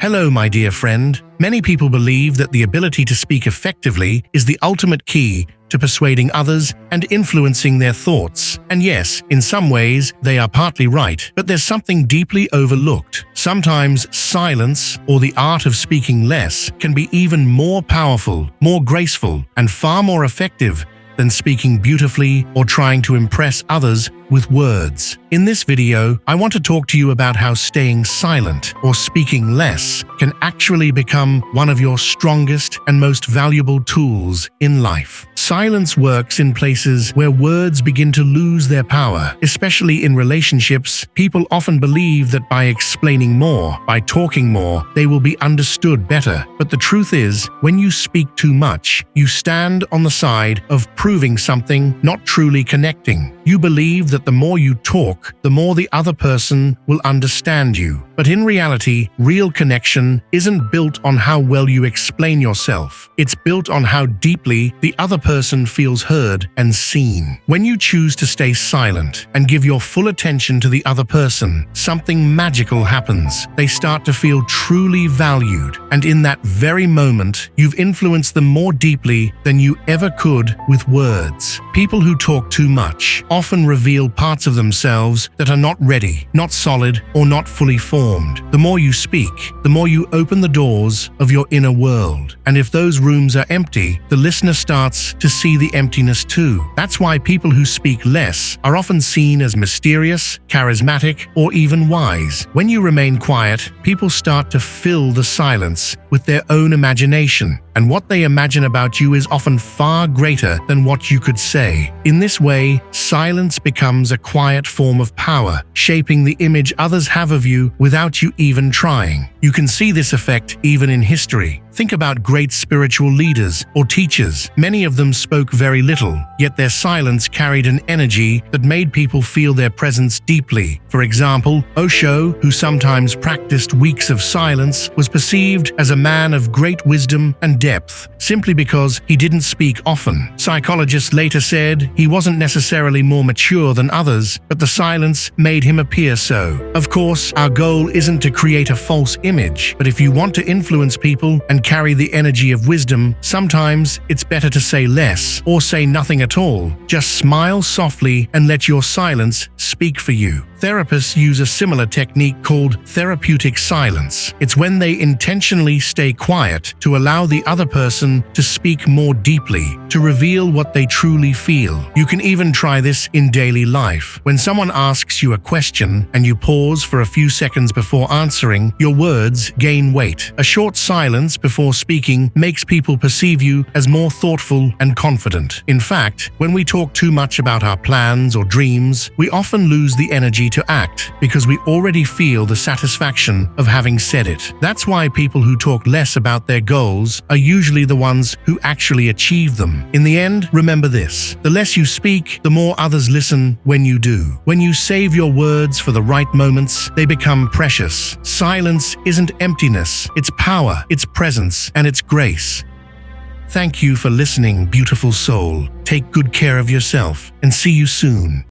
Hello, my dear friend. Many people believe that the ability to speak effectively is the ultimate key to persuading others and influencing their thoughts. And yes, in some ways, they are partly right, but there's something deeply overlooked. Sometimes silence, or the art of speaking less, can be even more powerful, more graceful, and far more effective than speaking beautifully or trying to impress others with words. In this video, I want to talk to you about how staying silent or speaking less can actually become one of your strongest and most valuable tools in life. Silence works in places where words begin to lose their power, especially in relationships. People often believe that by explaining more, by talking more, they will be understood better. But the truth is, when you speak too much, you stand on the side of proving something, not truly connecting. You believe that the more you talk, the more the other person will understand you. But in reality, real connection isn't built on how well you explain yourself. It's built on how deeply the other person feels heard and seen. When you choose to stay silent and give your full attention to the other person, something magical happens. They start to feel truly valued, and in that very moment, you've influenced them more deeply than you ever could with words. People who talk too much often reveal parts of themselves that are not ready, not solid, or not fully formed. The more you speak, the more you open the doors of your inner world. And if those rooms are empty, the listener starts to see the emptiness too. That's why people who speak less are often seen as mysterious, charismatic, or even wise. When you remain quiet, people start to fill the silence with their own imagination, and what they imagine about you is often far greater than what you could say. In this way, silence becomes a quiet form of power, shaping the image others have of you without you even trying. You can see this effect even in history. Think about great spiritual leaders or teachers. Many of them spoke very little, yet their silence carried an energy that made people feel their presence deeply. For example, Osho, who sometimes practiced weeks of silence, was perceived as a man of great wisdom and depth, simply because he didn't speak often. Psychologists later said he wasn't necessarily more mature than others, but the silence made him appear so. Of course, our goal isn't to create a false image, but if you want to influence people and carry the energy of wisdom, sometimes it's better to say less or say nothing at all. Just smile softly and let your silence speak for you. Therapists use a similar technique called therapeutic silence. It's when they intentionally stay quiet to allow the other person to speak more deeply, to reveal what they truly feel. You can even try this in daily life. When someone asks you a question and you pause for a few seconds before answering, your words gain weight. A short silence before speaking makes people perceive you as more thoughtful and confident. In fact, when we talk too much about our plans or dreams, we often lose the energy to act because we already feel the satisfaction of having said it. That's why people who talk less about their goals are usually the ones who actually achieve them. In the end, remember this: the less you speak, the more others listen when you do. When you save your words for the right moments, they become precious. Silence isn't emptiness, it's power, it's presence, and it's grace. Thank you for listening, beautiful soul. Take good care of yourself, and see you soon.